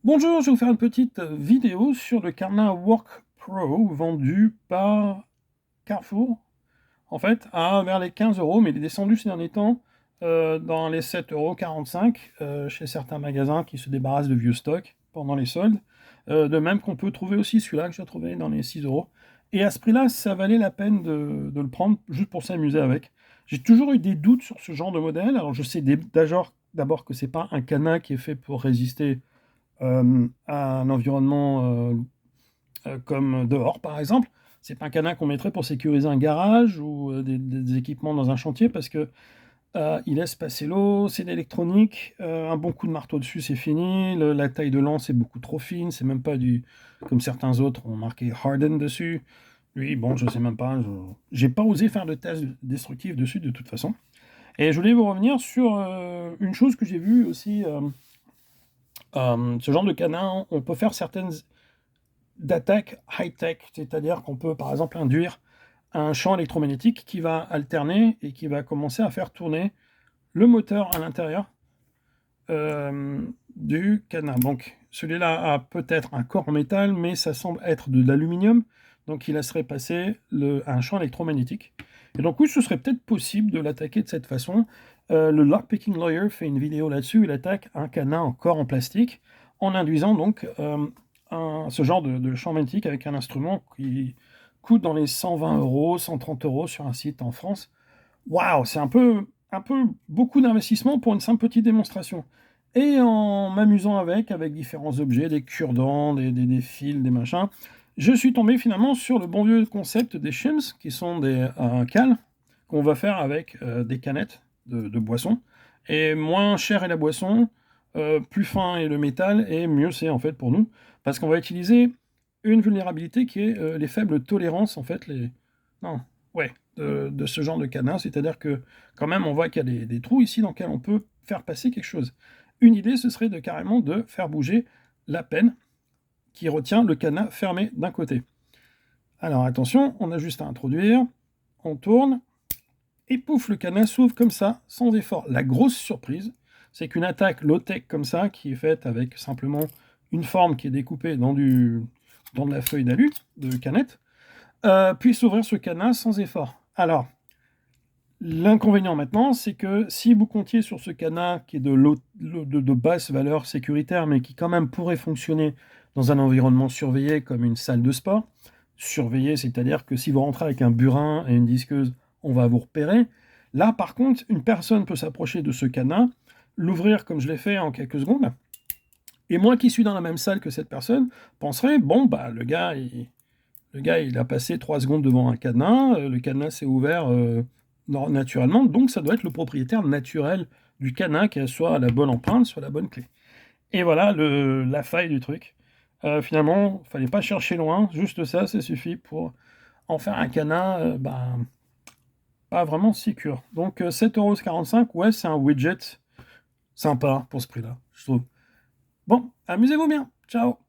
Bonjour, je vais vous faire une petite vidéo sur le Carna Work Pro vendu par Carrefour, en fait, à vers les 15 euros, mais il est descendu ces derniers temps dans les 7,45 € chez certains magasins qui se débarrassent de vieux stocks pendant les soldes. De même qu'on peut trouver aussi celui-là que j'ai trouvé dans les 6 euros. Et à ce prix-là, ça valait la peine de le prendre juste pour s'amuser avec. J'ai toujours eu des doutes sur ce genre de modèle. Alors je sais d'abord que c'est pas un canard qui est fait pour résister à un environnement comme dehors, par exemple. C'est pas un canard qu'on mettrait pour sécuriser un garage ou des équipements dans un chantier parce que il laisse passer l'eau, c'est de l'électronique, un bon coup de marteau dessus, c'est fini. La taille de lance est beaucoup trop fine, c'est même pas du comme certains autres ont marqué Harden dessus. Lui, bon, je sais même pas, j'ai pas osé faire de test destructif dessus de toute façon. Et je voulais vous revenir sur une chose que j'ai vue aussi. Ce genre de canard, on peut faire certaines d'attaques high-tech, c'est-à-dire qu'on peut par exemple induire un champ électromagnétique qui va alterner et qui va commencer à faire tourner le moteur à l'intérieur du canard. Donc celui-là a peut-être un corps en métal, mais ça semble être de l'aluminium, donc il laisserait passer un champ électromagnétique. Et donc oui, ce serait peut-être possible de l'attaquer de cette façon. Le Lockpicking Lawyer fait une vidéo là-dessus, il attaque un canard en corps en plastique, en induisant donc ce genre de champ magnétique avec un instrument qui coûte dans les 120 euros, 130 euros sur un site en France. Waouh, c'est un peu beaucoup d'investissement pour une simple petite démonstration. Et en m'amusant avec différents objets, des cure-dents, des fils, des machins, je suis tombé finalement sur le bon vieux concept des shims, qui sont des cales qu'on va faire avec des canettes de boisson. Et moins cher est la boisson, plus fin est le métal, et mieux c'est en fait pour nous, parce qu'on va utiliser une vulnérabilité qui est les faibles tolérances, en fait, Non, ouais, de ce genre de cadenas, c'est-à-dire que quand même on voit qu'il y a des trous ici dans lesquels on peut faire passer quelque chose. Une idée, ce serait carrément de faire bouger la penne qui retient le cadenas fermé d'un côté. Alors attention, on a juste à introduire, on tourne, et pouf, le cadenas s'ouvre comme ça, sans effort. La grosse surprise, c'est qu'une attaque low-tech comme ça, qui est faite avec simplement une forme qui est découpée dans de la feuille d'alu, de canette, puisse ouvrir ce cadenas sans effort. Alors, l'inconvénient maintenant, c'est que si vous comptiez sur ce cadenas qui est de basse valeur sécuritaire, mais qui quand même pourrait fonctionner dans un environnement surveillé comme une salle de sport, surveillé, c'est-à-dire que si vous rentrez avec un burin et une disqueuse, on va vous repérer. Là, par contre, une personne peut s'approcher de ce cadenas, l'ouvrir comme je l'ai fait en quelques secondes, et moi qui suis dans la même salle que cette personne, penserais, bon, bah, le gars, il a passé 3 secondes devant un cadenas, le cadenas s'est ouvert naturellement, donc ça doit être le propriétaire naturel du cadenas qui a soit la bonne empreinte, soit la bonne clé. Et voilà la faille du truc. Finalement, il fallait pas chercher loin, juste ça suffit pour en faire un cadenas pas vraiment sécure. Donc 7,45 €, ouais, c'est un widget sympa pour ce prix-là, je trouve. Bon, amusez-vous bien, ciao.